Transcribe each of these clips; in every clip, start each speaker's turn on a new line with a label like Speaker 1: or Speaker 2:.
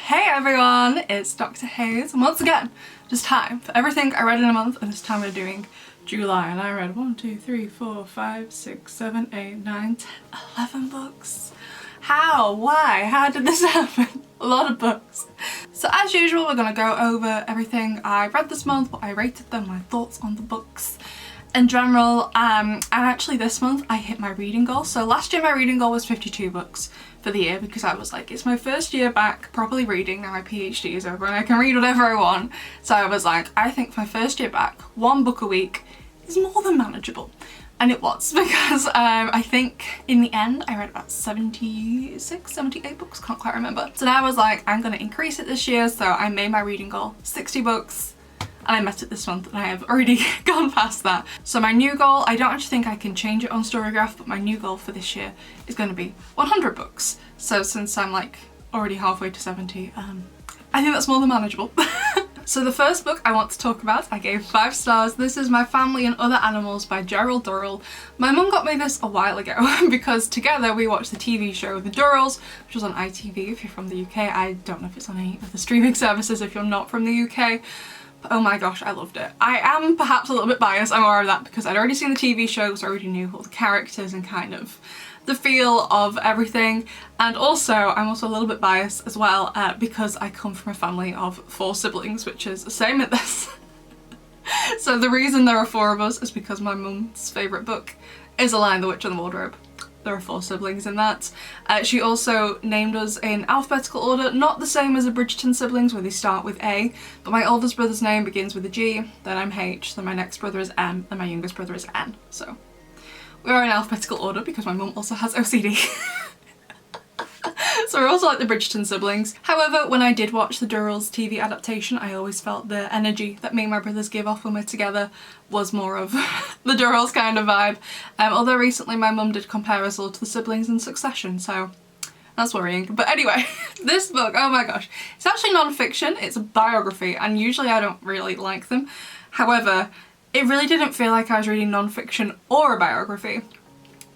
Speaker 1: Hey everyone, it's Dr. Hayes, and once again, just time for everything I read in a month, and this time we're doing July, and I read 1, 2, 3, 4, 5, 6, 7, 8, 9, 10, 11 books. How? Why? How did this happen? A lot of books. So as usual, we're gonna go over everything I read this month, what I rated them, my thoughts on the books in general, and actually this month I hit my reading goal. So last year my reading goal was 52 books for the year because I was like, it's my first year back properly reading, now my PhD is over and I can read whatever I want. So I was like, I think my first year back, 1 book a week is more than manageable. And it was, because I think in the end I read about 76, 78 books, can't quite remember. So now I was like, I'm gonna increase it this year, so I made my reading goal 60 books. And I met it this month and I have already gone past that. So my new goal, I don't actually think I can change it on Storygraph, but my new goal for this year is going to be 100 books. So since I'm like already halfway to 70, I think that's more than manageable. So the first book I want to talk about, I gave 5 stars. This is My Family and Other Animals by Gerald Durrell. My mum got me this a while ago because together we watched the TV show The Durrells, which was on ITV if you're from the UK. I don't know if it's on any of the streaming services if you're not from the UK. Oh my gosh, I loved it. I am perhaps a little bit biased, I'm aware of that, because I'd already seen the TV show, so I already knew all the characters and kind of the feel of everything. And also, I'm also a little bit biased as well because I come from a family of 4 siblings, which is the same at this. So the reason there are 4 of us is because my mum's favourite book is A Lion, the Witch and the Wardrobe. There are 4 siblings in that. She also named us in alphabetical order, not the same as the Bridgerton siblings where they start with A, but my oldest brother's name begins with a G, then I'm H, then my next brother is M, and my youngest brother is N. So we are in alphabetical order because my mum also has OCD. So we're also like the Bridgerton siblings. However, when I did watch the Durrells TV adaptation, I always felt the energy that me and my brothers give off when we're together was more of the Durrells kind of vibe. Although recently my mum did compare us all to the siblings in Succession, so that's worrying. But anyway, this book, oh my gosh, it's actually non-fiction, it's a biography, and usually I don't really like them. However, it really didn't feel like I was reading non-fiction or a biography.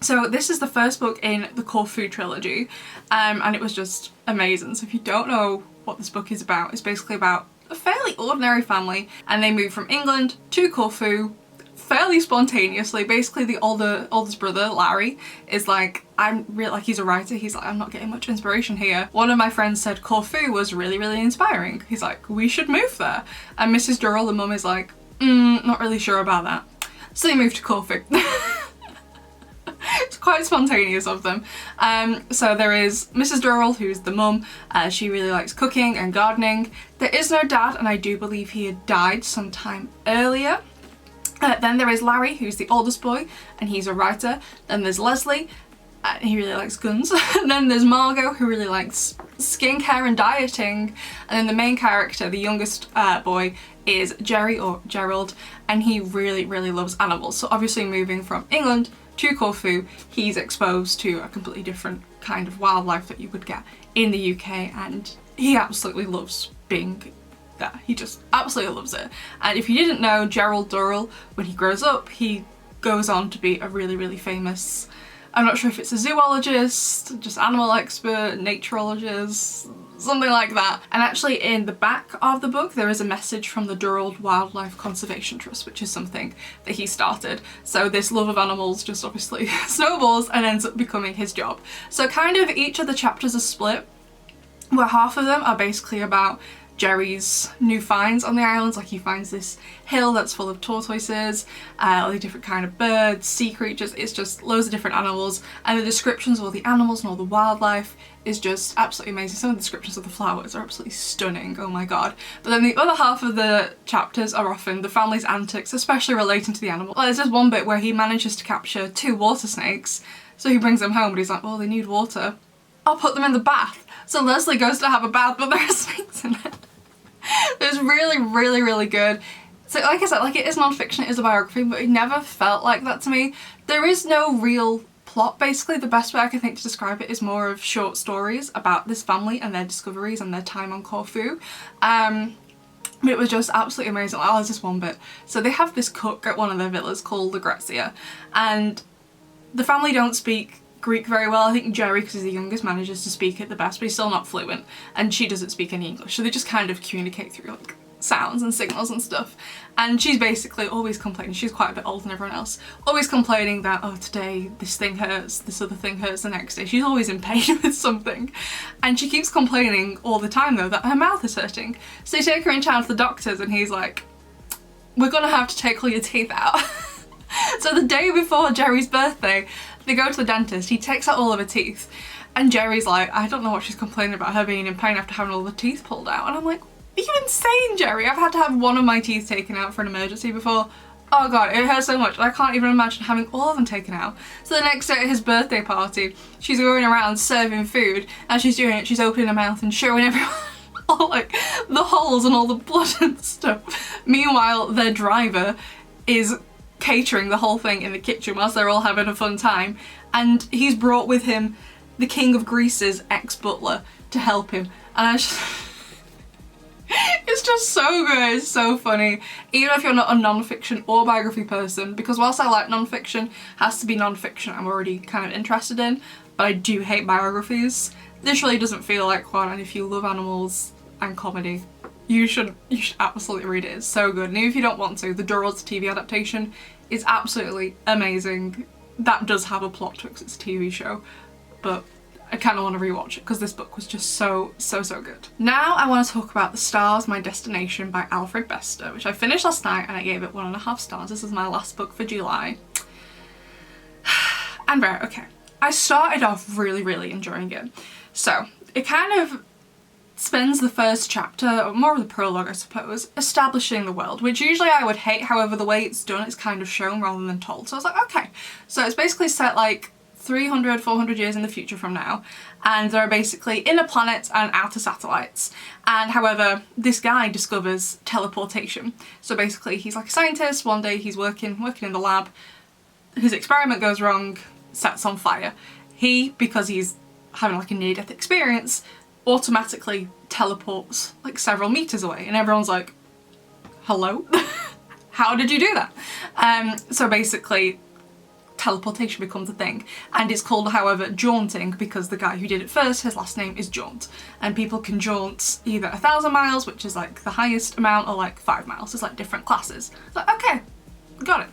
Speaker 1: So this is the first book in the Corfu trilogy, and it was just amazing. So if you don't know what this book is about, it's basically about a fairly ordinary family, and they move from England to Corfu fairly spontaneously. Basically the oldest brother, Larry, is like, he's a writer, he's like, I'm not getting much inspiration here. One of my friends said Corfu was really, really inspiring. He's like, we should move there. And Mrs. Durrell, the mum, is like, not really sure about that. So they moved to Corfu. It's quite spontaneous of them. So there is Mrs. Durrell, who's the mum. She really likes cooking and gardening. There is no dad, and I do believe he had died sometime earlier. Then there is Larry, who's the oldest boy, and he's a writer. Then there's Leslie, and he really likes guns. And then there's Margot, who really likes skincare and dieting. And then the main character, the youngest boy, is Jerry, or Gerald, and he really, really loves animals. So obviously moving from England to Corfu, he's exposed to a completely different kind of wildlife that you would get in the UK, and he absolutely loves being there. He just absolutely loves it. And if you didn't know, Gerald Durrell, when he grows up, he goes on to be a really, really famous, I'm not sure if it's a zoologist, just animal expert, naturologist, something like that. And actually in the back of the book there is a message from the Durrell Wildlife Conservation Trust, which is something that he started. So this love of animals just obviously snowballs and ends up becoming his job. So kind of each of the chapters are split, where half of them are basically about Jerry's new finds on the islands. Like he finds this hill that's full of tortoises, all the different kind of birds, sea creatures. It's just loads of different animals, and the descriptions of all the animals and all the wildlife is just absolutely amazing. Some of the descriptions of the flowers are absolutely stunning, oh my god. But then the other half of the chapters are often the family's antics, especially relating to the animal. Like, there's just one bit where he manages to capture 2 water snakes, so he brings them home, but he's like, well, they need water, I'll put them in the bath. So Leslie goes to have a bath, but there are snakes in it. It's really, really, really good. So like I said, like, it is non-fiction, it is a biography, but it never felt like that to me. There is no real plot, basically. The best way I can think to describe it is more of short stories about this family and their discoveries and their time on Corfu. But it was just absolutely amazing. Oh, there's this one bit. So they have this cook at one of their villas called Lucrezia, and the family don't speak Greek very well. I think Jerry, because he's the youngest, manages to speak it the best, but he's still not fluent, and she doesn't speak any English, so they just kind of communicate through like sounds and signals and stuff. And she's basically always complaining, she's quite a bit older than everyone else, always complaining that, oh, today this thing hurts, this other thing hurts the next day. She's always in pain with something, and she keeps complaining all the time though that her mouth is hurting. So they take her in town to the doctors, and he's like, we're gonna have to take all your teeth out. So the day before Jerry's birthday, they go to the dentist, he takes out all of her teeth, and Jerry's like, I don't know what she's complaining about, her being in pain after having all the teeth pulled out. And I'm like, are you insane, Jerry? I've had to have one of my teeth taken out for an emergency before. Oh god, it hurts so much. I can't even imagine having all of them taken out. So the next day at his birthday party, she's going around serving food. As she's doing it, she's opening her mouth and showing everyone all like the holes and all the blood and stuff. Meanwhile, their driver is catering the whole thing in the kitchen whilst they're all having a fun time. And he's brought with him the King of Greece's ex-butler to help him. And I just... It's just so good, it's so funny. Even if you're not a non-fiction or biography person, because whilst I like non-fiction, has to be non-fiction I'm already kind of interested in, but I do hate biographies. This really doesn't feel like one, and if you love animals and comedy, you should absolutely read it. It's so good. And even if you don't want to, the Durrell's TV adaptation is absolutely amazing. That does have a plot twist, it's a TV show, but I kind of want to rewatch it because this book was just so good. Now I want to talk about The Stars, My Destination by Alfred Bester, which I finished last night and I gave it 1.5 stars. This is my last book for July. And right, okay. I started off really enjoying it. So it kind of spends the first chapter, or more of the prologue I suppose, establishing the world, which usually I would hate. However, the way it's done, it's kind of shown rather than told. So I was like, okay. So it's basically set like 300, 400 years in the future from now, and there are basically inner planets and outer satellites. And however, this guy discovers teleportation. So basically he's like a scientist, one day he's working in the lab, his experiment goes wrong, sets on fire. He, because he's having like a near-death experience, automatically teleports like several meters away, and everyone's like, hello? How did you do that? So basically teleportation becomes a thing, and it's called, however, jaunting, because the guy who did it first, his last name is Jaunt, and people can jaunt either 1,000 miles, which is like the highest amount, or like 5 miles. There's like different classes. It's like, okay, got it.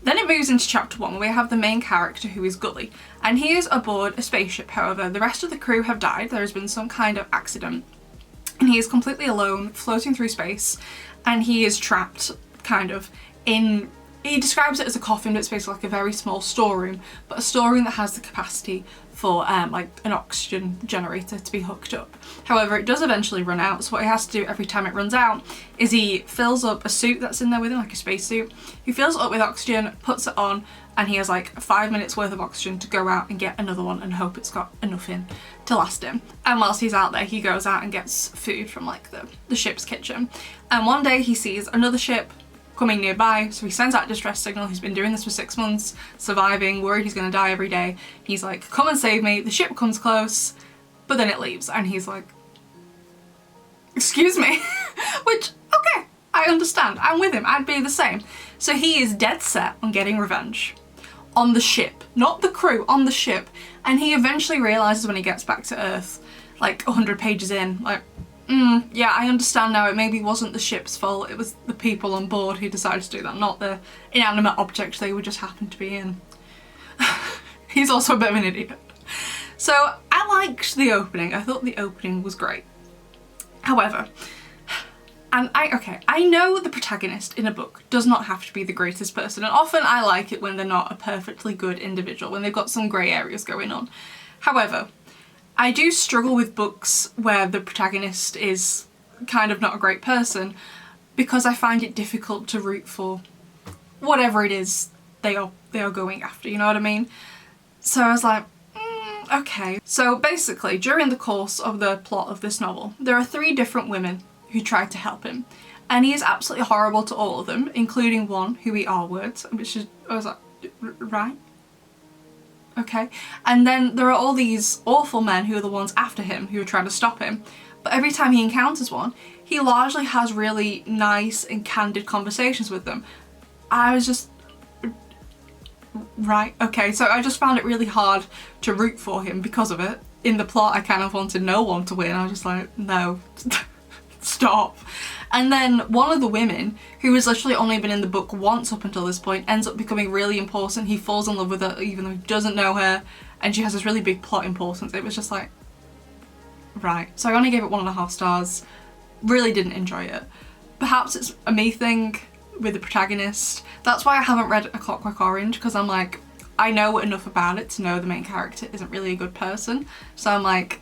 Speaker 1: Then it moves into chapter 1, where we have the main character, who is Gully, and he is aboard a spaceship. However, the rest of the crew have died. There has been some kind of accident, and he is completely alone, floating through space, and he is trapped kind of in... He describes it as a coffin, but it's basically like a very small storeroom, but a storeroom that has the capacity for like an oxygen generator to be hooked up. However, it does eventually run out, so what he has to do every time it runs out is he fills up a suit that's in there with him, like a spacesuit. He fills it up with oxygen, puts it on, and he has like 5 minutes worth of oxygen to go out and get another one and hope it's got enough in to last him. And whilst he's out there, he goes out and gets food from like the ship's kitchen. And one day he sees another ship coming nearby, so he sends out a distress signal. He's been doing this for 6 months, surviving, worried he's gonna die every day. He's like, come and save me. The ship comes close, but then it leaves, and he's like, excuse me? Which, okay, I understand. I'm with him. I'd be the same. So he is dead set on getting revenge on the ship, not the crew, on the ship. And he eventually realizes when he gets back to Earth, like 100 pages in, like, yeah, I understand now. It maybe wasn't the ship's fault. It was the people on board who decided to do that, not the inanimate object they would just happen to be in. He's also a bit of an idiot. So I liked the opening. I thought the opening was great. However, and I know the protagonist in a book does not have to be the greatest person, and often I like it when they're not a perfectly good individual, when they've got some grey areas going on. However, I do struggle with books where the protagonist is kind of not a great person, because I find it difficult to root for whatever it is they are going after, you know what I mean? So I was like, okay. So basically, during the course of the plot of this novel, there are 3 different women who try to help him, and he is absolutely horrible to all of them, including one who he R-words, which is, I was like, right? Okay. And then there are all these awful men who are the ones after him, who are trying to stop him. But every time he encounters one, he largely has really nice and candid conversations with them. I was just... right, okay. So I just found it really hard to root for him because of it. In the plot, I kind of wanted no one to win. I was just like, no, stop. And then one of the women, who has literally only been in the book once up until this point, ends up becoming really important. He falls in love with her even though he doesn't know her, and she has this really big plot importance. It was just like, right. So I only gave it 1.5 stars. Really didn't enjoy it. Perhaps it's a me thing with the protagonist. That's why I haven't read A Clockwork Orange, because I'm like, I know enough about it to know the main character isn't really a good person. So I'm like,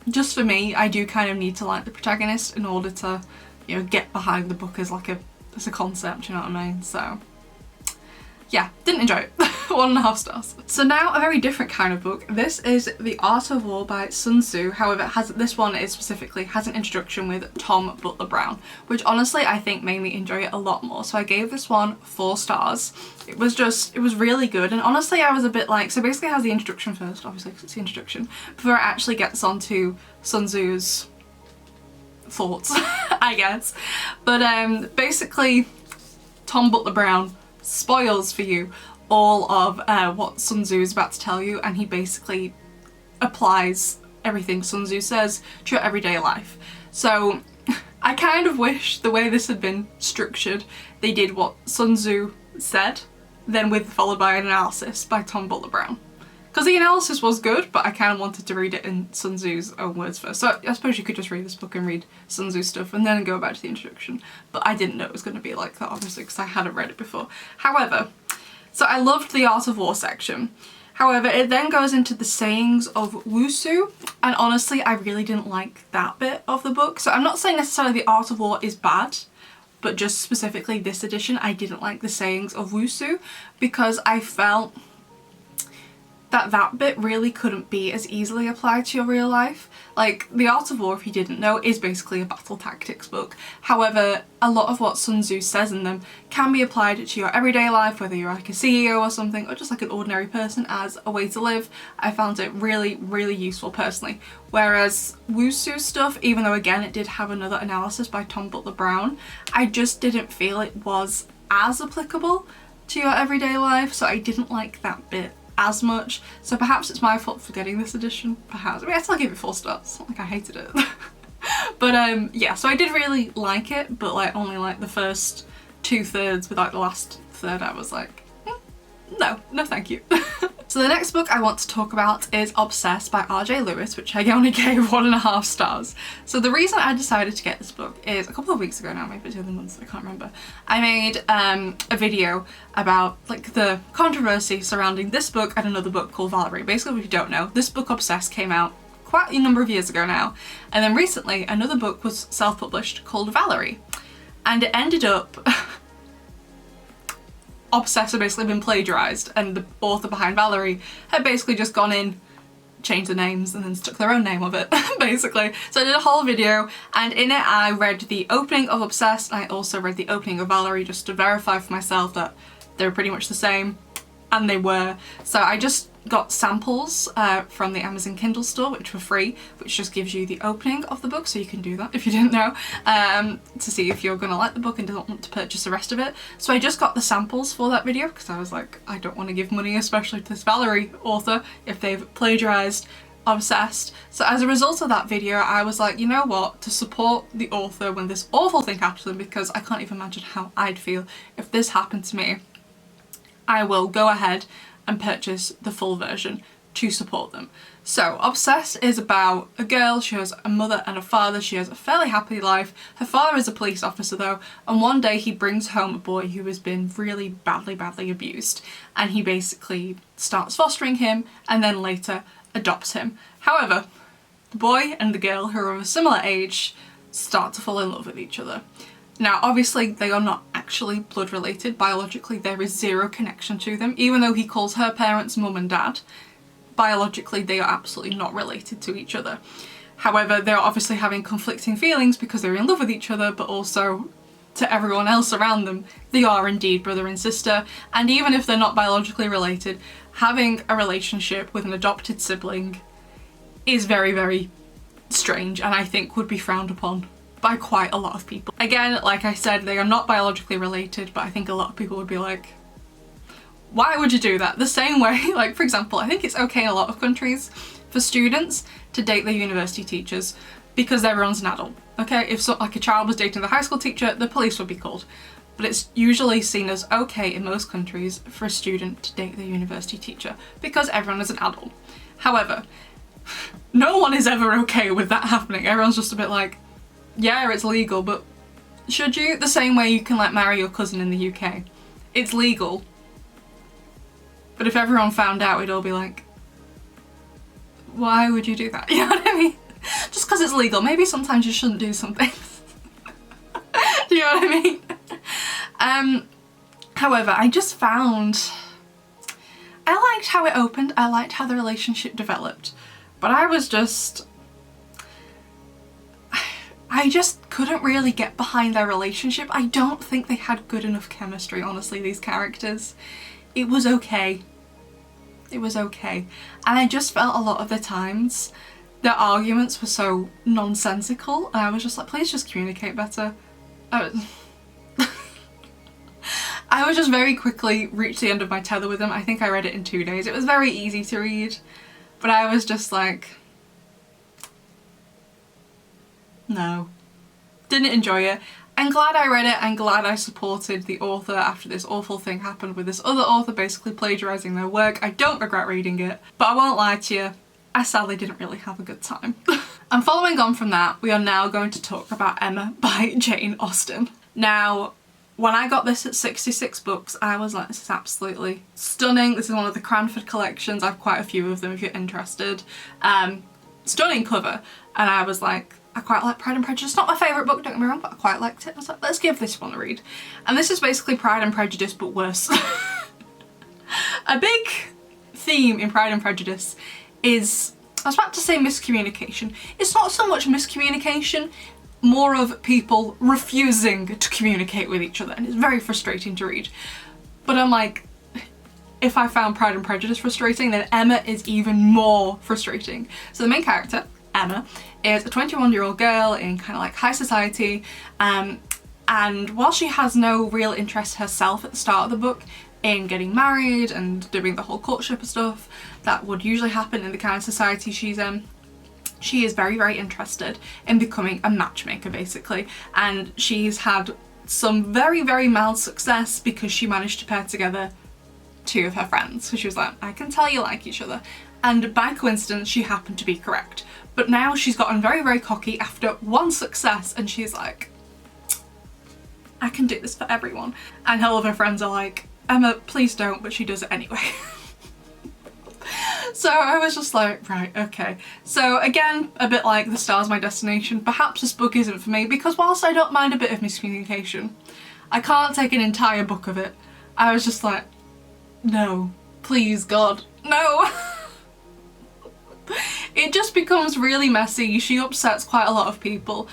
Speaker 1: just for me, I do kind of need to like the protagonist in order to, you know, get behind the book as like as a concept, you know what I mean? So yeah, didn't enjoy it. 1.5 stars. So now a very different kind of book. This is The Art of War by Sun Tzu. However, this one specifically has an introduction with Tom Butler Brown, which honestly I think made me enjoy it a lot more. So I gave this one 4 stars. It was really good, and honestly I was a bit like, so basically it has the introduction first, obviously because it's the introduction, before it actually gets onto Sun Tzu's thoughts, I guess. But basically Tom Butler Brown spoils for you all of what Sun Tzu is about to tell you, and he basically applies everything Sun Tzu says to your everyday life. So I kind of wish the way this had been structured, they did what Sun Tzu said, then followed by an analysis by Tom Butler Brown. Because the analysis was good, but I kind of wanted to read it in Sun Tzu's own words first. So I suppose you could just read this book and read Sun Tzu's stuff and then go back to the introduction. But I didn't know it was going to be like that, obviously, because I hadn't read it before. However, so I loved the Art of War section. However, it then goes into the sayings of Wushu, and honestly, I really didn't like that bit of the book. So I'm not saying necessarily the Art of War is bad, but just specifically this edition, I didn't like the sayings of Wushu because I felt that bit really couldn't be as easily applied to your real life. Like, The Art of War, if you didn't know, is basically a battle tactics book. However, a lot of what Sun Tzu says in them can be applied to your everyday life, whether you're like a CEO or something, or just like an ordinary person as a way to live. I found it really, really useful personally. Whereas Wushu stuff, even though again it did have another analysis by Tom Butler Brown, I just didn't feel it was as applicable to your everyday life, so I didn't like that bit as much. So perhaps it's my fault for getting this edition, perhaps. I mean, I still gave it 4 stars, it's not like I hated it. But yeah, so I did really like it, but like only like the first 2/3, with like the last third I was like, no thank you. So the next book I want to talk about is Obsessed by R.J. Lewis, which I only gave 1.5 stars. So the reason I decided to get this book is a couple of weeks ago now, maybe 2 months, I can't remember. I made a video about like the controversy surrounding this book and another book called Valerie. Basically, if you don't know, this book Obsessed came out quite a number of years ago now, and then recently another book was self-published called Valerie, and it ended up Obsessed had basically been plagiarised, and the author behind Valerie had basically just gone in, changed the names, and then stuck their own name of it, basically. So I did a whole video, and in it I read the opening of Obsessed, and I also read the opening of Valerie just to verify for myself that they were pretty much the same, and they were. So I just got samples from the Amazon Kindle store, which were free, which just gives you the opening of the book, so you can do that if you didn't know, to see if you're gonna like the book and don't want to purchase the rest of it. So I just got the samples for that video because I was like, I don't want to give money, especially to this Valerie author, if they've plagiarised Obsessed. So as a result of that video, I was like, you know what, to support the author when this awful thing happened to them, because I can't even imagine how I'd feel if this happened to me, I will go ahead and purchase the full version to support them. So Obsessed is about a girl. She has a mother and a father. She has a fairly happy life. Her father is a police officer though, and one day he brings home a boy who has been really badly abused, and he basically starts fostering him and then later adopts him. However, the boy and the girl, who are of a similar age, start to fall in love with each other. Now, obviously, they are not actually blood related. Biologically, there is zero connection to them. Even though he calls her parents mum and dad, biologically, they are absolutely not related to each other. However, they're obviously having conflicting feelings because they're in love with each other, but also to everyone else around them, they are indeed brother and sister. And even if they're not biologically related, having a relationship with an adopted sibling is very, very strange, and I think would be frowned upon by quite a lot of people. Again, like I said, they are not biologically related, but I think a lot of people would be like, Why would you do that? The same way, like for example, I think it's okay in a lot of countries for students to date their university teachers because everyone's an adult. Okay, if like a child was dating the high school teacher, the police would be called. But it's usually seen as okay in most countries for a student to date their university teacher because everyone is an adult. However, no one is ever okay with that happening. Everyone's just a bit like, yeah, it's legal, but should you? The same way you can like marry your cousin in the UK. It's legal. But if everyone found out, we'd all be like, why would you do that? You know what I mean? Just because it's legal. Maybe sometimes you shouldn't do something. Do you know what I mean? However, I just found, I liked how it opened, I liked how the relationship developed, but I just couldn't really get behind their relationship. I don't think they had good enough chemistry, honestly, these characters. It was okay. It was okay. And I just felt a lot of the times their arguments were so nonsensical, and I was just like, please just communicate better. I was just very quickly reached the end of my tether with them. I think I read it in 2 days. It was very easy to read, but I was just like, no. Didn't enjoy it. I'm glad I read it. I'm glad I supported the author after this awful thing happened with this other author basically plagiarising their work. I don't regret reading it, but I won't lie to you, I sadly didn't really have a good time. And following on from that, we are now going to talk about Emma by Jane Austen. Now, when I got this at 66 books, I was like, this is absolutely stunning. This is one of the Cranford collections. I have quite a few of them if you're interested. Stunning cover. And I was like, I quite like Pride and Prejudice. Not my favourite book, don't get me wrong, but I quite liked it. I was like, let's give this one a read. And this is basically Pride and Prejudice, but worse. A big theme in Pride and Prejudice is, I was about to say miscommunication. It's not so much miscommunication, more of people refusing to communicate with each other, and it's very frustrating to read. But I'm like, if I found Pride and Prejudice frustrating, then Emma is even more frustrating. So the main character, Emma, is a 21-year-old girl in kind of like high society, and while she has no real interest herself at the start of the book in getting married and doing the whole courtship and stuff that would usually happen in the kind of society she's in, she is very, very interested in becoming a matchmaker basically, and she's had some very, very mild success because she managed to pair together 2 of her friends. So she was like, I can tell you like each other, and by coincidence she happened to be correct. But now she's gotten very, very cocky after 1 success, and she's like, I can do this for everyone. And all of her friends are like, Emma, please don't, but she does it anyway. So I was just like, right, okay. So again, a bit like The Star's My Destination, perhaps this book isn't for me, because whilst I don't mind a bit of miscommunication, I can't take an entire book of it. I was just like, no, please God, no. It just becomes really messy. She upsets quite a lot of people.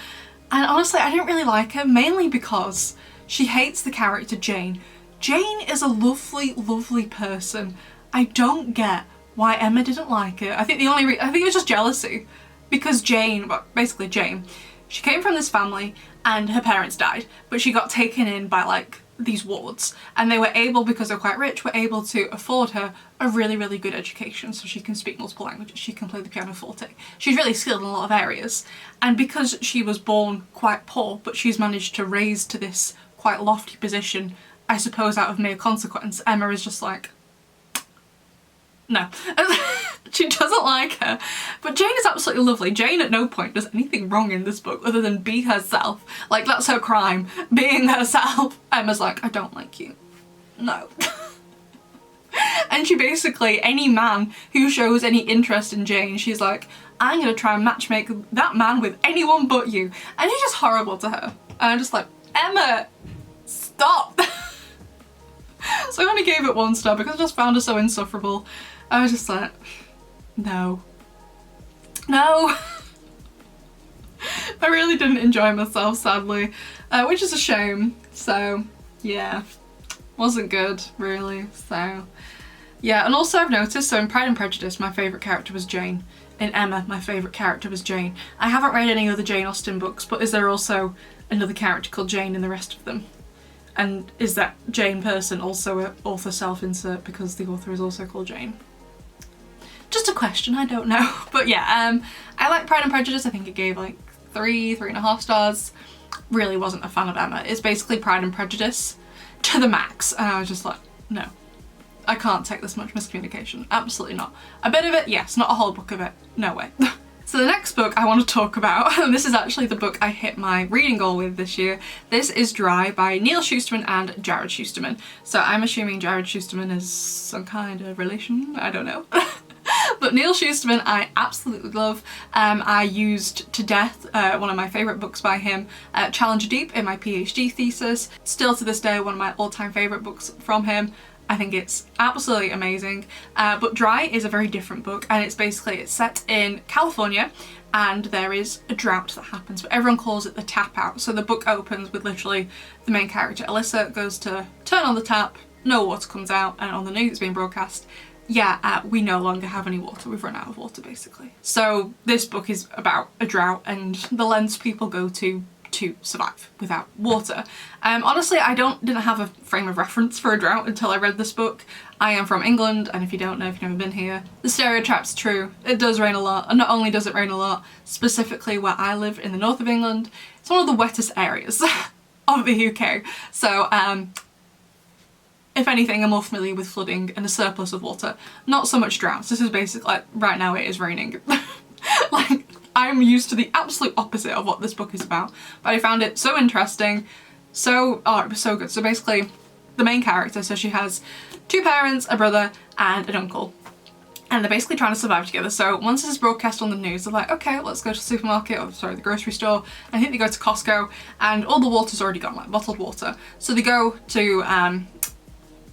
Speaker 1: And honestly, I didn't really like her, mainly because she hates the character Jane. Jane is a lovely, lovely person. I don't get why Emma didn't like her. I think it was just jealousy, because Jane, well, basically Jane, she came from this family and her parents died, but she got taken in by like these wards, and they were able, because they're quite rich, were able to afford her a really, really good education, so she can speak multiple languages, she can play the pianoforte. She's really skilled in a lot of areas, and because she was born quite poor, but she's managed to raise to this quite lofty position, I suppose out of mere consequence, Emma is just like, no. She doesn't like her. But Jane is absolutely lovely. Jane at no point does anything wrong in this book other than be herself. Like, that's her crime, being herself. Emma's like, I don't like you. No. And she basically, any man who shows any interest in Jane, she's like, I'm gonna try and matchmake that man with anyone but you. And he's just horrible to her. And I'm just like, Emma, stop. So I only gave it 1 star because I just found her so insufferable. I was just like, no. No. I really didn't enjoy myself, sadly, which is a shame. So yeah, wasn't good really. So yeah, and also I've noticed, so in Pride and Prejudice my favourite character was Jane. In Emma my favourite character was Jane. I haven't read any other Jane Austen books, but is there also another character called Jane in the rest of them? And is that Jane person also an author self-insert because the author is also called Jane? Just a question, I don't know. But yeah, I like Pride and Prejudice. I think it gave like 3.5 stars. Really wasn't a fan of Emma. It's basically Pride and Prejudice to the max, and I was just like, no, I can't take this much miscommunication. Absolutely not. A bit of it, yes. Not a whole book of it. No way. So the next book I want to talk about, and this is actually the book I hit my reading goal with this year. This is Dry by Neal Shusterman and Jarrod Shusterman. So I'm assuming Jarrod Shusterman is some kind of relation. I don't know. But Neal Shusterman I absolutely love. I used to death one of my favourite books by him, Challenger Deep, in my PhD thesis. Still to this day one of my all-time favourite books from him. I think it's absolutely amazing. But Dry is a very different book, and it's set in California, and there is a drought that happens, but everyone calls it the tap out. So the book opens with literally the main character Alyssa goes to turn on the tap, no water comes out, and on the news it's being broadcast, yeah, we no longer have any water, we've run out of water basically. So this book is about a drought and the lengths people go to survive without water. Honestly, I didn't have a frame of reference for a drought until I read this book. I am from England, and if you don't know, if you've never been here, the stereotype's true. It does rain a lot, and not only does it rain a lot, specifically where I live in the north of England, it's one of the wettest areas of the UK. So if anything, I'm more familiar with flooding and a surplus of water, not so much droughts. This is basically, like, right now it is raining. Like, I'm used to the absolute opposite of what this book is about, but I found it so interesting, it was so good. So basically, the main character, so she has 2 parents, a brother, and an uncle, and they're basically trying to survive together. So once this is broadcast on the news, they're like, okay, let's go to the supermarket, or sorry, the grocery store. I think they go to Costco, and all the water's already gone, like bottled water. So they go to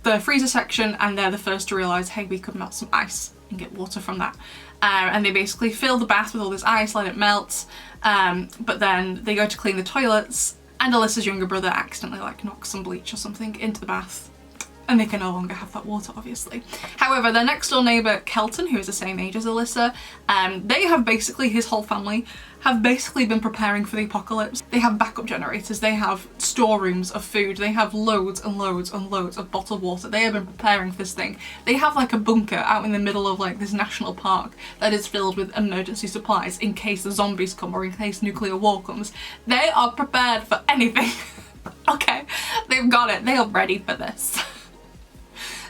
Speaker 1: the freezer section, and they're the first to realise, hey, we could melt some ice and get water from that. And they basically fill the bath with all this ice, let it melt, but then they go to clean the toilets, and Alyssa's younger brother accidentally like knocks some bleach or something into the bath, and they can no longer have that water, obviously. However, their next door neighbour Kelton, who is the same age as Alyssa, they have basically, his whole family have basically been preparing for the apocalypse. They have backup generators, they have storerooms of food, they have loads and loads and loads of bottled water. They have been preparing for this thing. They have like a bunker out in the middle of like this national park that is filled with emergency supplies in case the zombies come or in case nuclear war comes. They are prepared for anything. Okay, they've got it, they are ready for this.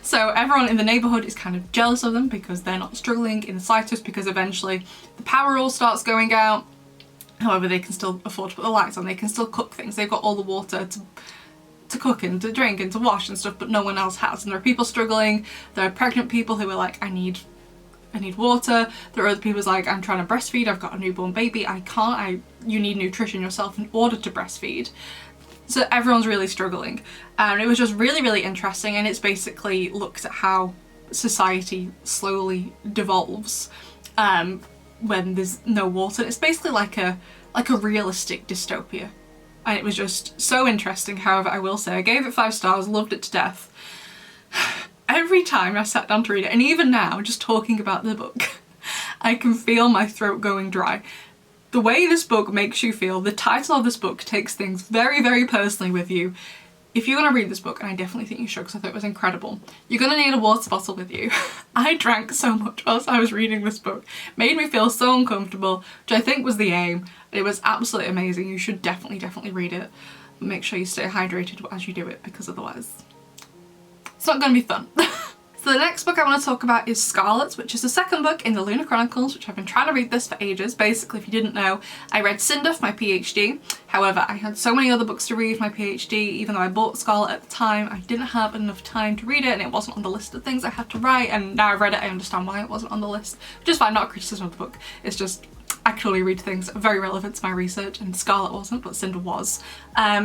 Speaker 1: So everyone in the neighbourhood is kind of jealous of them because they're not struggling in the slightest, because eventually the power all starts going out. However, they can still afford to put the lights on, they can still cook things, they've got all the water to cook and to drink and to wash and stuff, but no one else has. And there are people struggling, there are pregnant people who are like, I need water. There are other people who's like, I'm trying to breastfeed, I've got a newborn baby, I can't, you need nutrition yourself in order to breastfeed. So everyone's really struggling. And it was just really, really interesting, and it's basically looked at how society slowly devolves when there's no water. It's basically like a realistic dystopia, and it was just so interesting. However, I will say I gave it 5 stars, loved it to death. Every time I sat down to read it, and even now just talking about the book, I can feel my throat going dry. The way this book makes you feel, the title of this book takes things very, very personally with you. If you're going to read this book, and I definitely think you should because I thought it was incredible, you're going to need a water bottle with you. I drank so much whilst I was reading this book. Made me feel so uncomfortable, which I think was the aim. It was absolutely amazing. You should definitely read it. But make sure you stay hydrated as you do it, because otherwise it's not going to be fun. So the next book I want to talk about is Scarlet, which is the second book in the Lunar Chronicles, which I've been trying to read this for ages. Basically, if you didn't know, I read Cinder for my PhD. However, I had so many other books to read for my PhD. Even though I bought Scarlet at the time, I didn't have enough time to read it, and it wasn't on the list of things I had to write. And now I've read it, I understand why it wasn't on the list. Which is fine, not a criticism of the book. It's just I could only read things very relevant to my research, and Scarlet wasn't, but Cinder was.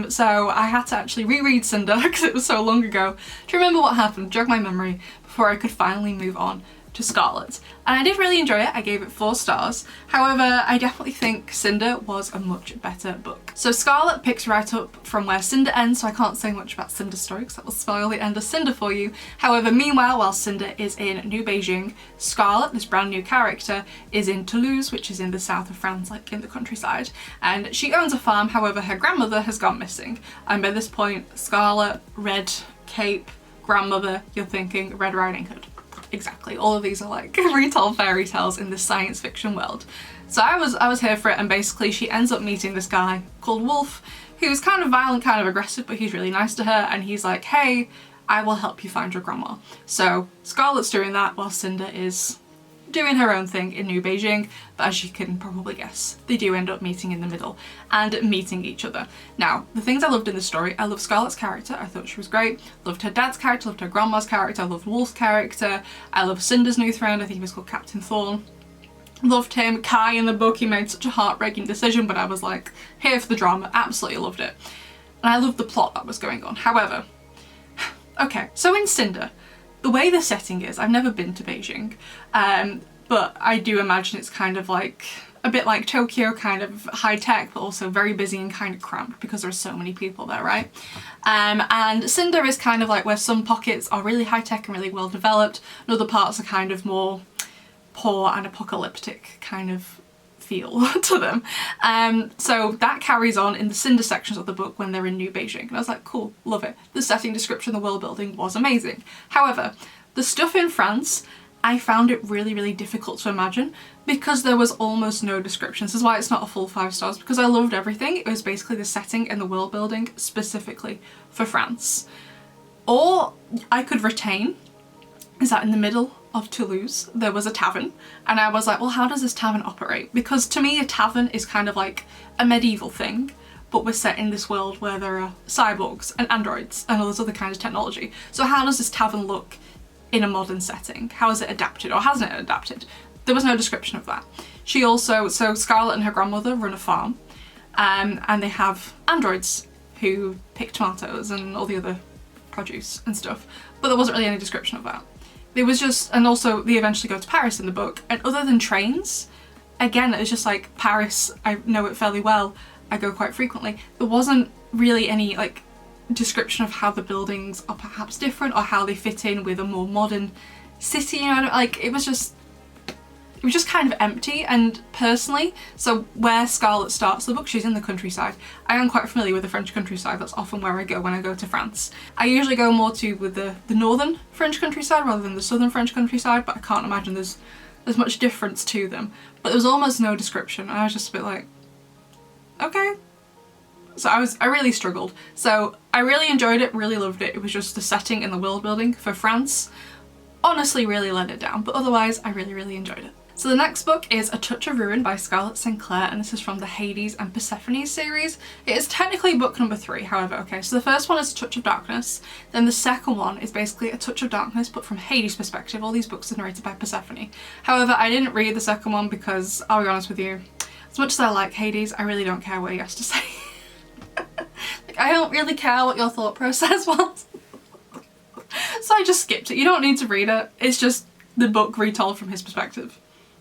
Speaker 1: So I had to actually reread Cinder because it was so long ago to remember what happened, jog my memory, before I could finally move on to Scarlet. And I did really enjoy it. I gave it 4 stars. However, I definitely think Cinder was a much better book. So Scarlet picks right up from where Cinder ends, so I can't say much about Cinder's story because that will spoil the end of Cinder for you. However, meanwhile, while Cinder is in New Beijing, Scarlet, this brand new character, is in Toulouse, which is in the south of France, like in the countryside. And she owns a farm, however, her grandmother has gone missing. And by this point, Scarlet, red cape, grandmother, you're thinking Red Riding Hood. Exactly, all of these are like retold fairy tales in this science fiction world. So I was here for it, and basically she ends up meeting this guy called Wolf, who's kind of violent, kind of aggressive, but he's really nice to her, and he's like, hey, I will help you find your grandma. So Scarlet's doing that while Cinder is doing her own thing in New Beijing, but as you can probably guess, they do end up meeting in the middle and meeting each other. Now, the things I loved in the story, I loved Scarlet's character, I thought she was great, loved her dad's character, loved her grandma's character, I loved Wolf's character, I loved Cinder's new friend, I think he was called Captain Thorn. Loved him. Kai in the book, he made such a heartbreaking decision, but I was like, here for the drama, absolutely loved it. And I loved the plot that was going on. However, okay, so in Cinder, the way the setting is, I've never been to Beijing, but I do imagine it's kind of like a bit like Tokyo, kind of high tech, but also very busy and kind of cramped because there are so many people there, right? And Cinder is kind of like where some pockets are really high tech and really well developed, and other parts are kind of more poor and apocalyptic kind of feel to them. So that carries on in the Cinder sections of the book when they're in New Beijing. And I was like, cool, love it. The setting description, the world building was amazing. However, the stuff in France, I found it really, really difficult to imagine because there was almost no description. This is why it's not a full 5 stars, because I loved everything. It was basically the setting and the world building specifically for France. All I could retain is that in the middle of Toulouse there was a tavern, and I was like, well, how does this tavern operate? Because to me a tavern is kind of like a medieval thing, but we're set in this world where there are cyborgs and androids and all this other kind of technology. So how does this tavern look in a modern setting? How is it adapted, or hasn't it adapted? There was no description of that. She also, so Scarlet and her grandmother run a farm, and they have androids who pick tomatoes and all the other produce and stuff, but there wasn't really any description of that. It was just, and also they eventually go to Paris in the book, and other than trains, again, it was just like Paris, I know it fairly well, I go quite frequently. There wasn't really any like description of how the buildings are perhaps different or how they fit in with a more modern city, you know, like it was just kind of empty. And personally, so where Scarlet starts the book, she's in the countryside. I am quite familiar with the French countryside. That's often where I go when I go to France. I usually go more with the northern French countryside rather than the southern French countryside, but I can't imagine there's much difference to them. But there was almost no description. I was just a bit like, okay. So I really struggled. So I really enjoyed it, really loved it. It was just the setting and the world building for France honestly really let it down, but otherwise I really, really enjoyed it. So the next book is A Touch of Ruin by Scarlett St.Clair, and this is from the Hades and Persephone series. It is technically book number 3, however, okay, so the first one is A Touch of Darkness, then the second one is basically A Touch of Darkness, but from Hades' perspective. All these books are narrated by Persephone. However, I didn't read the second one because, I'll be honest with you, as much as I like Hades, I really don't care what he has to say. Like, I don't really care what your thought process was. So I just skipped it. You don't need to read it, it's just the book retold from his perspective.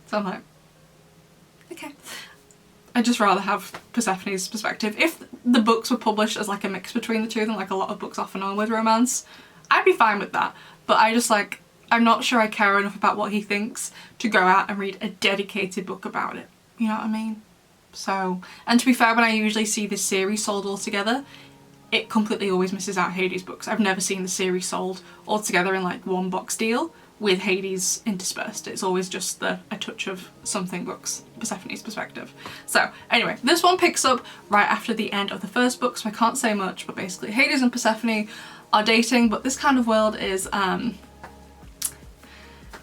Speaker 1: So I'm like, okay. I'd just rather have Persephone's perspective. If the books were published as like a mix between the two of them, like a lot of books often are with romance, I'd be fine with that. But I just like, I'm not sure I care enough about what he thinks to go out and read a dedicated book about it. You know what I mean? So, and to be fair, when I usually see this series sold all together, it completely always misses out Hades books. I've never seen the series sold all together in like one box deal with Hades interspersed. It's always just A Touch of Something books, Persephone's perspective. So anyway, this one picks up right after the end of the first book, so I can't say much, but basically Hades and Persephone are dating, but this kind of world is,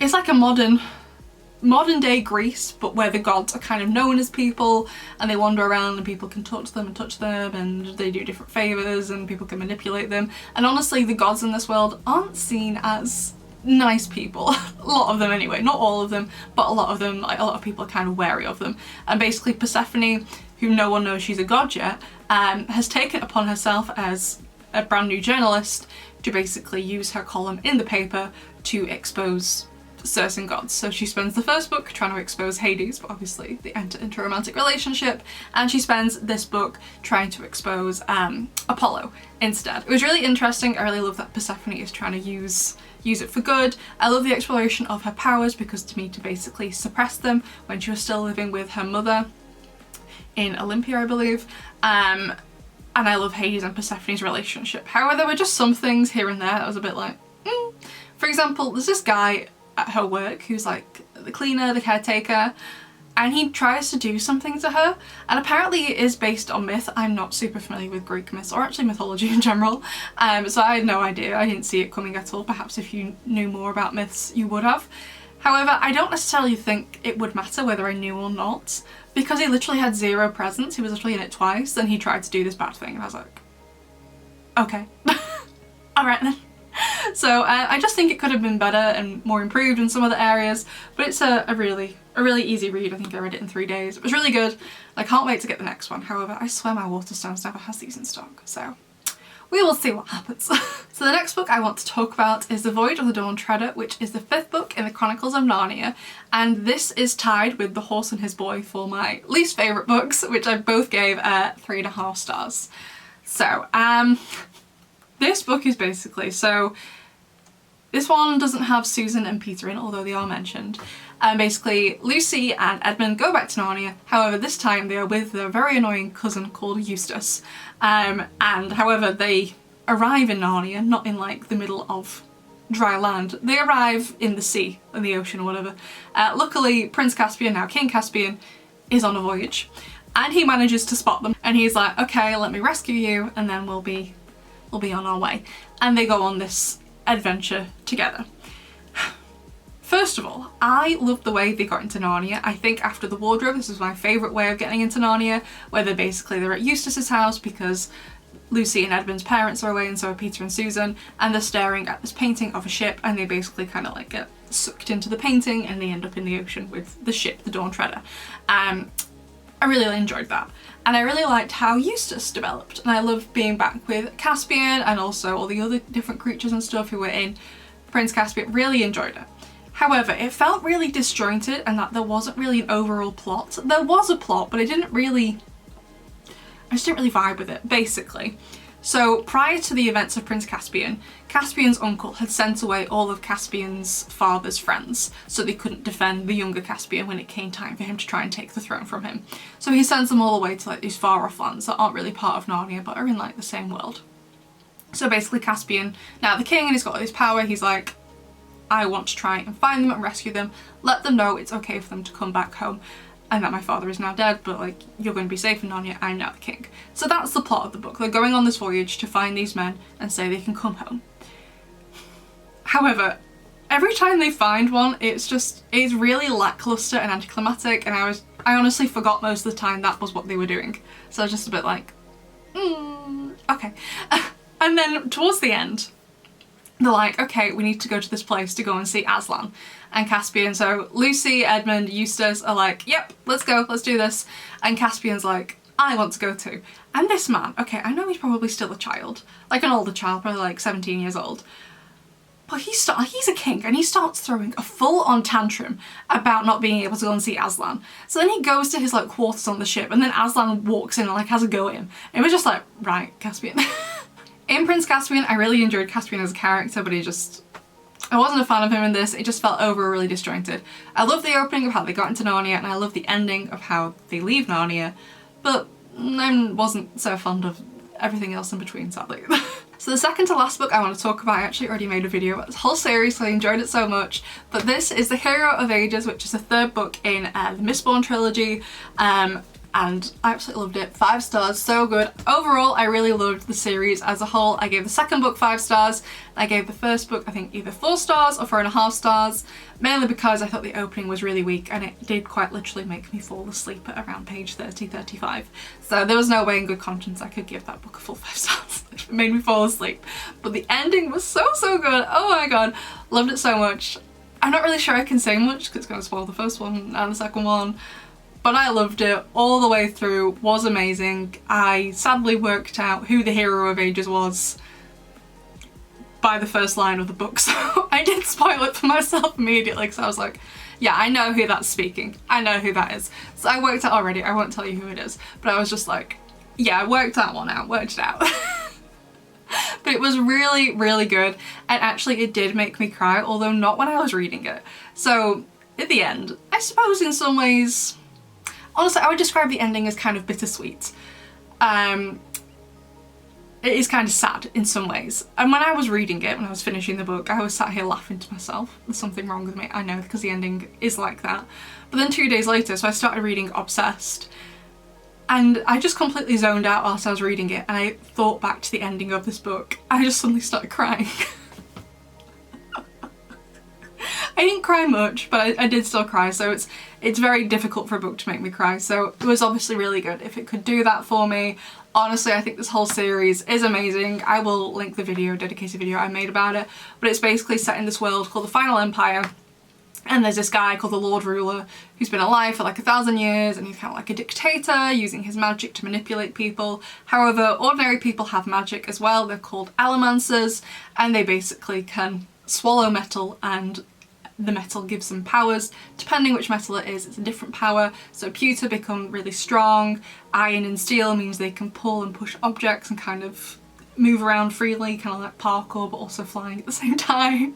Speaker 1: it's like a modern day Greece, but where the gods are kind of known as people, and they wander around and people can talk to them and touch them, and they do different favours and people can manipulate them. And honestly, the gods in this world aren't seen as nice people. A lot of them anyway, not all of them, but a lot of them, like a lot of people are kind of wary of them. And basically Persephone, who no one knows she's a god yet, has taken it upon herself as a brand new journalist to basically use her column in the paper to expose certain gods. So she spends the first book trying to expose Hades, but obviously they enter into a romantic relationship, and she spends this book trying to expose Apollo instead. It was really interesting. I really love that Persephone is trying to use it for good. I love the exploration of her powers, because to me, to basically suppress them when she was still living with her mother in Olympia, I believe. And I love Hades and Persephone's relationship. However, there were just some things here and there that was a bit like, For example, there's this guy at her work who's like the cleaner, the caretaker, and he tries to do something to her, and apparently it is based on myth. I'm not super familiar with Greek myths, or actually mythology in general, so I had no idea. I didn't see it coming at all. Perhaps if you knew more about myths, you would have. However, I don't necessarily think it would matter whether I knew or not, because he literally had zero presence. He was literally in it twice, and he tried to do this bad thing, and I was like, okay. Alright then. So I just think it could have been better and more improved in some other areas, but it's a really easy read. I think I read it in 3 days. It was really good. I can't wait to get the next one. However, I swear my Waterstones never has these in stock, so we will see what happens. So the next book I want to talk about is The Voyage of the Dawn Treader, which is the 5th book in the Chronicles of Narnia, and this is tied with The Horse and His Boy for my least favourite books, which I both gave 3.5 stars. So, this book is basically, so this one doesn't have Susan and Peter in, although they are mentioned. Basically, Lucy and Edmund go back to Narnia. However, this time they are with their very annoying cousin called Eustace. And however, they arrive in Narnia, not in like the middle of dry land. They arrive in the sea, in the ocean or whatever. Luckily, Prince Caspian, now King Caspian, is on a voyage, and he manages to spot them. And he's like, okay, let me rescue you, and then we'll be on our way. And they go on this adventure together. First of all, I love the way they got into Narnia. I think after the wardrobe, this is my favourite way of getting into Narnia, where they're at Eustace's house because Lucy and Edmund's parents are away, and so are Peter and Susan, and they're staring at this painting of a ship, and they basically kind of like get sucked into the painting, and they end up in the ocean with the ship, the Dawn Treader. I really enjoyed that. And I really liked how Eustace developed, and I loved being back with Caspian and also all the other different creatures and stuff who were in Prince Caspian. Really enjoyed it. However, it felt really disjointed, and that there wasn't really an overall plot. There was a plot, but I just didn't really vibe with it, basically. So prior to the events of Prince Caspian, Caspian's uncle had sent away all of Caspian's father's friends, so they couldn't defend the younger Caspian when it came time for him to try and take the throne from him. So he sends them all away to like these far off lands that aren't really part of Narnia, but are in like the same world. So basically Caspian, now the king, and he's got all this power, he's like, I want to try and find them and rescue them, let them know it's okay for them to come back home, and that my father is now dead, but like, you're going to be safe in Narnia, I'm now the king. So that's the plot of the book. They're going on this voyage to find these men and say they can come home. However, every time they find one, it's really lackluster and anticlimactic, and I honestly forgot most of the time that was what they were doing. So I was just a bit like, okay. And then towards the end, they're like, okay, we need to go to this place to go and see Aslan and Caspian. So Lucy, Edmund, Eustace are like, yep, let's go, let's do this. And Caspian's like, I want to go too. And this man, okay, I know he's probably still a child, like an older child, probably like 17 years old. But he's a king, and he starts throwing a full-on tantrum about not being able to go and see Aslan. So then he goes to his like quarters on the ship, and then Aslan walks in and like has a go at him. And it was just like, right, Caspian. In Prince Caspian, I really enjoyed Caspian as a character, but I wasn't a fan of him in this. It just felt really disjointed. I love the opening of how they got into Narnia, and I love the ending of how they leave Narnia, but I wasn't so fond of everything else in between, sadly. So the second to last book I want to talk about, I actually already made a video about this whole series, so I enjoyed it so much, but this is The Hero of Ages, which is the 3rd book in the Mistborn trilogy. And I absolutely loved it. 5 stars, so good. Overall, I really loved the series as a whole. I gave the 2nd book 5 stars. I gave the 1st book, I think, either 4 stars or 4.5 stars, mainly because I thought the opening was really weak, and it did quite literally make me fall asleep at around page 30-35. So there was no way in good conscience I could give that book a full 5 stars. It made me fall asleep. But the ending was so good. Oh my god, loved it so much. I'm not really sure I can say much because it's going to spoil the 1st one and the 2nd one. But I loved it all the way through, was amazing. I sadly worked out who the Hero of Ages was by the first line of the book, so I did spoil it for myself immediately because I was like, yeah, I know who that's speaking. I know who that is. So I worked out already. I won't tell you who it is, but I was just like, yeah, I worked that one out, worked it out. But it was really, really good. And actually it did make me cry, although not when I was reading it. So at the end, I suppose in some ways, honestly, I would describe the ending as kind of bittersweet. It is kind of sad in some ways. And when I was reading it, when I was finishing the book, I was sat here laughing to myself. There's something wrong with me, I know, because the ending is like that. But then 2 days later, so I started reading Obsessed, and I just completely zoned out whilst I was reading it, and I thought back to the ending of this book. I just suddenly started crying. I didn't cry much, but I did still cry, so it's very difficult for a book to make me cry, so it was obviously really good if it could do that for me. Honestly, I think this whole series is amazing. I will link the video, dedicated video I made about it, but it's basically set in this world called the Final Empire, and there's this guy called the Lord Ruler who's been alive for like 1,000 years, and he's kind of like a dictator using his magic to manipulate people. However, ordinary people have magic as well. They're called allomancers, and they basically can swallow metal, and the metal gives them powers. Depending which metal it is, it's a different power. So pewter become really strong. Iron and steel means they can pull and push objects and kind of move around freely, kind of like parkour, but also flying at the same time.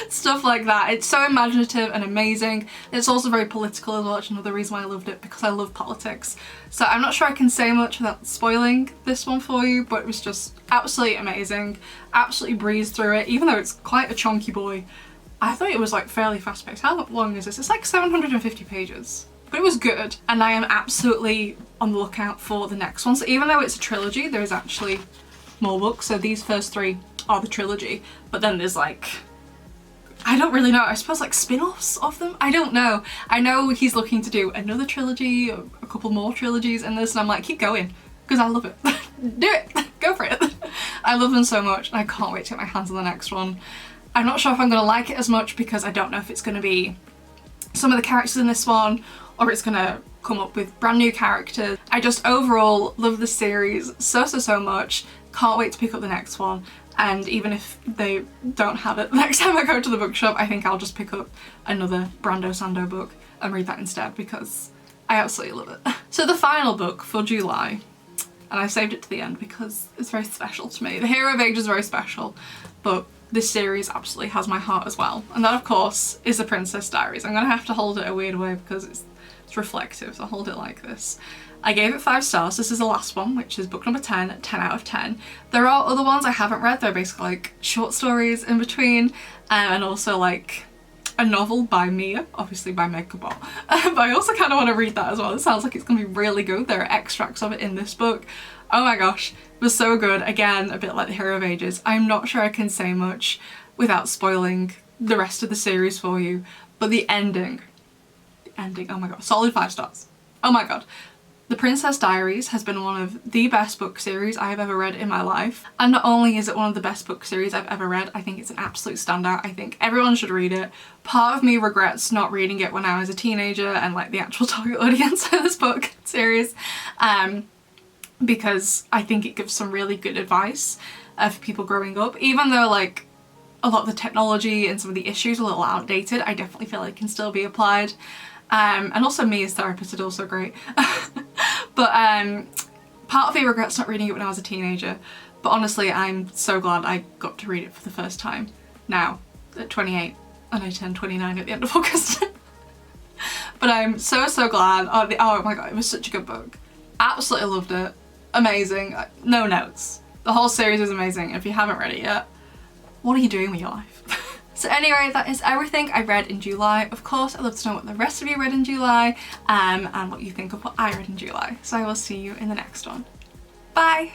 Speaker 1: Stuff like that. It's so imaginative and amazing. It's also very political as well, which is another reason why I loved it, because I love politics. So I'm not sure I can say much without spoiling this one for you, but it was just absolutely amazing. Absolutely breezed through it, even though it's quite a chunky boy. I thought it was like fairly fast paced. How long is this? It's like 750 pages. But it was good, and I am absolutely on the lookout for the next one. So even though it's a trilogy, there is actually more books. So these first 3 are the trilogy, but then there's like, I don't really know, I suppose like spin-offs of them? I don't know. I know he's looking to do another trilogy, or a couple more trilogies in this, and I'm like, keep going, because I love it. Do it, go for it. I love them so much, and I can't wait to get my hands on the next one. I'm not sure if I'm going to like it as much because I don't know if it's going to be some of the characters in this one, or it's going to come up with brand new characters. I just overall love the series so much. Can't wait to pick up the next one, and even if they don't have it the next time I go to the bookshop, I think I'll just pick up another Brando Sando book and read that instead, because I absolutely love it. So the final book for July, and I saved it to the end because it's very special to me. The Hero of Age is very special, but this series absolutely has my heart as well, and that of course is The Princess Diaries. I'm gonna have to hold it a weird way because it's reflective, so I'll hold it like this. I gave it 5 stars. This is the last one, which is book number 10, 10 out of 10. There are other ones I haven't read. They're basically like short stories in between, and also like a novel by Meyer, obviously by Cabot. But I also kind of want to read that as well. It sounds like it's going to be really good. There are extracts of it in this book. Oh my gosh, it was so good. Again, a bit like The Hero of Ages. I'm not sure I can say much without spoiling the rest of the series for you, but the ending, oh my god, solid 5 stars. Oh my god. The Princess Diaries has been one of the best book series I have ever read in my life. And not only is it one of the best book series I've ever read, I think it's an absolute standout. I think everyone should read it. Part of me regrets not reading it when I was a teenager and like the actual target audience for this book series, because I think it gives some really good advice for people growing up. Even though like a lot of the technology and some of the issues are a little outdated, I definitely feel like it can still be applied. And also me as therapist is also great. But part of me regrets not reading it when I was a teenager, but honestly I'm so glad I got to read it for the first time now at 28, and I turn 29 at the end of August. But I'm so glad. Oh my god, it was such a good book. Absolutely loved it. Amazing. No notes. The whole series is amazing. If you haven't read it yet, what are you doing with your life? So anyway, that is everything I read in July. Of course, I'd love to know what the rest of you read in July, and what you think of what I read in July. So I will see you in the next one. Bye!